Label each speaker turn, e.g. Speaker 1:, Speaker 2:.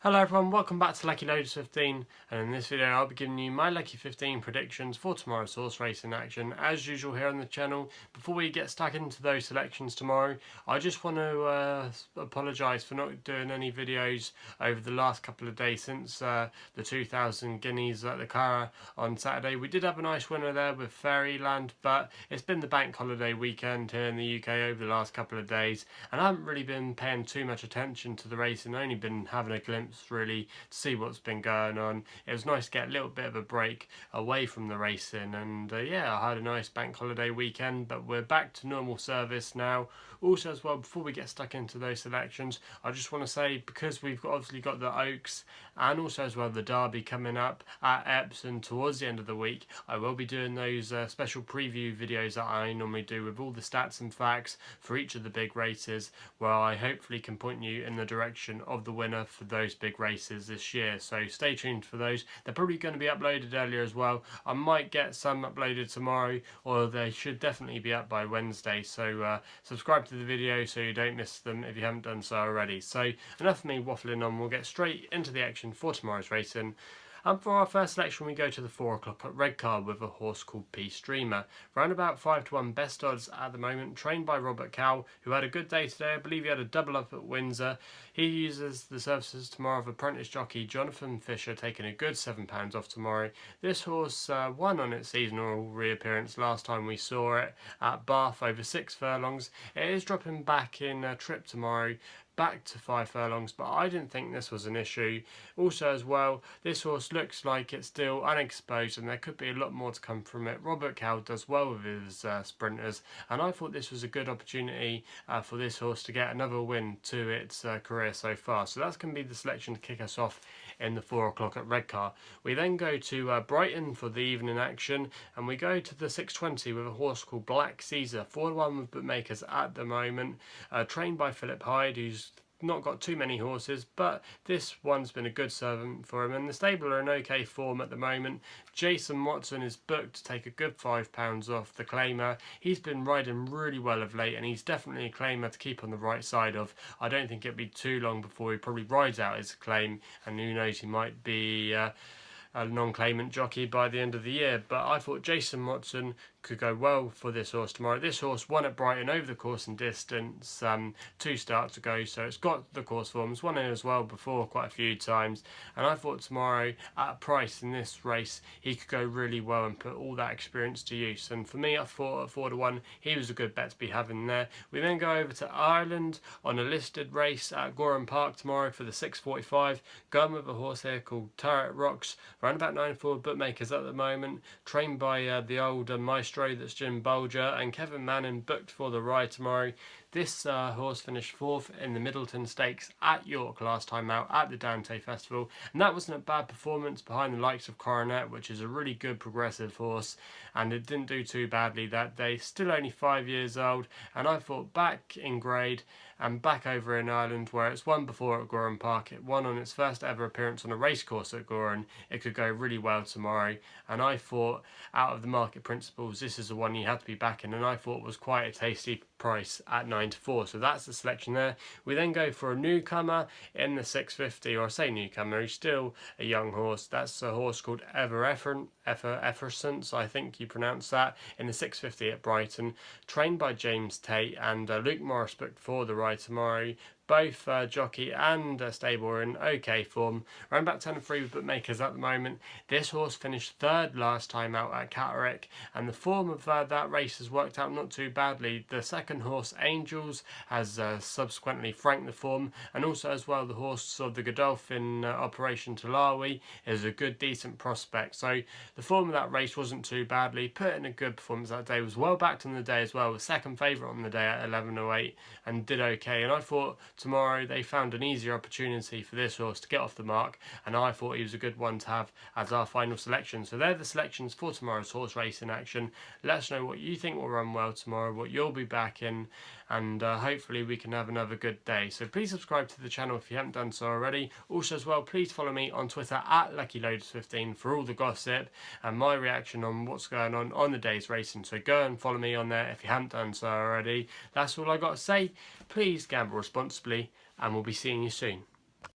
Speaker 1: Hello everyone, welcome back to Lucky15, and in this video I'll be giving you my Lucky 15 predictions for tomorrow's horse racing action as usual here on the channel. Before we get stuck into those selections tomorrow, I just want to apologise for not doing any videos over the last couple of days since the 2000 guineas at the Cara on Saturday. We did have a nice winner there with Fairyland, but it's been the bank holiday weekend here in the UK over the last couple of days, and I haven't really been paying too much attention to the racing, only been having a glimpse really to see what's been going on. It was nice to get a little bit of a break away from the racing, and yeah, I had a nice bank holiday weekend, but we're back to normal service now. Also as well, before we get stuck into those selections, I just want to say, because we've obviously got the Oaks and also as well the Derby coming up at Epsom towards the end of the week, I will be doing those special preview videos that I normally do with all the stats and facts for each of the big races, where I hopefully can point you in the direction of the winner for those big races this year. So stay tuned for those. They're probably going to be uploaded earlier as well. I might get some uploaded tomorrow, or they should definitely be up by Wednesday. So subscribe to the video so you don't miss them if you haven't done so already. So enough of me waffling on, we'll get straight into the action for tomorrow's racing. And for our first selection, we go to the 4 o'clock at Redcar with a horse called Peace Dreamer. Round about 5-1 best odds at the moment, trained by Robert Cowell, who had a good day today. I believe he had a double up at Windsor. He uses the services tomorrow of apprentice jockey Jonathan Fisher, taking a good £7 off tomorrow. This horse won on its seasonal reappearance last time we saw it at Bath over 6 furlongs. It is dropping back in a trip tomorrow, back to 5 furlongs, but I didn't think this was an issue. Also as well, this horse looks like it's still unexposed and there could be a lot more to come from it. Robert Cowell does well with his sprinters, and I thought this was a good opportunity for this horse to get another win to its career so far. So that's going to be the selection to kick us off in the 4 o'clock at Redcar. We then go to Brighton for the evening action, and we go to the 6:20 with a horse called Black Caesar, 4-1 with bookmakers at the moment, trained by Philip Hyde, who's not got too many horses, but this one's been a good servant for him, and the stable are in okay form at the moment. Jason Watson is booked to take a good £5 off the claimer. He's been riding really well of late, and he's definitely a claimer to keep on the right side of. I don't think it'll be too long before he probably rides out his claim, and who knows, he might be a non-claimant jockey by the end of the year. But I thought Jason Watson could go well for this horse tomorrow. This horse won at Brighton over the course and distance 2 starts ago, so it's got the course form. It's won it as well before quite a few times, and I thought tomorrow at a price in this race he could go really well and put all that experience to use. And for me, I thought at 4-1 he was a good bet to be having there. We then go over to Ireland on a listed race at Gowran Park tomorrow for the 6:45. Going with a horse here called Turret Rocks, around about 9-4 bookmakers at the moment, trained by the old maestro that's Jim Bolger, and Kevin Manning booked for the ride tomorrow. This horse finished 4th in the Middleton Stakes at York last time out at the Dante Festival, and that wasn't a bad performance behind the likes of Coronet, which is a really good progressive horse, and it didn't do too badly that day. Still only 5 years old, and I thought back in grade and back over in Ireland, where it's won before at Gowran Park, it won on its first ever appearance on a racecourse at Gowran, it could go really well tomorrow. And I thought, out of the market principles, this is the one you had to be backing, and I thought was quite a tasty price at 9-4. So that's the selection there. We then go for a newcomer in the 6:50, or I say newcomer, he's still a young horse. That's a horse called Effervescence, I think you pronounce that, in the 6:50 at Brighton, trained by James Tate, and Luke Morris booked for the ride tomorrow. Both jockey and stable are in okay form, around about 10-3 with bookmakers at the moment. This horse finished 3rd last time out at Catterick, and the form of that race has worked out not too badly. The second horse, Angels, has subsequently franked the form, and also as well the horse of the Godolphin Operation Talawi is a good decent prospect. So the form of that race wasn't too badly. Put in a good performance that day, was well backed on the day as well, was second favourite on the day at 11:08 and did okay. And I thought tomorrow they found an easier opportunity for this horse to get off the mark, and I thought he was a good one to have as our final selection. So they're the selections for tomorrow's horse racing action. Let us know what you think will run well tomorrow, what you'll be back in, and hopefully we can have another good day. So please subscribe to the channel if you haven't done so already. Also as well, please follow me on Twitter at Lucky15 for all the gossip and my reaction on what's going on the day's racing. So go and follow me on there if you haven't done so already. That's all I got to say. Please gamble responsibly, and we'll be seeing you soon.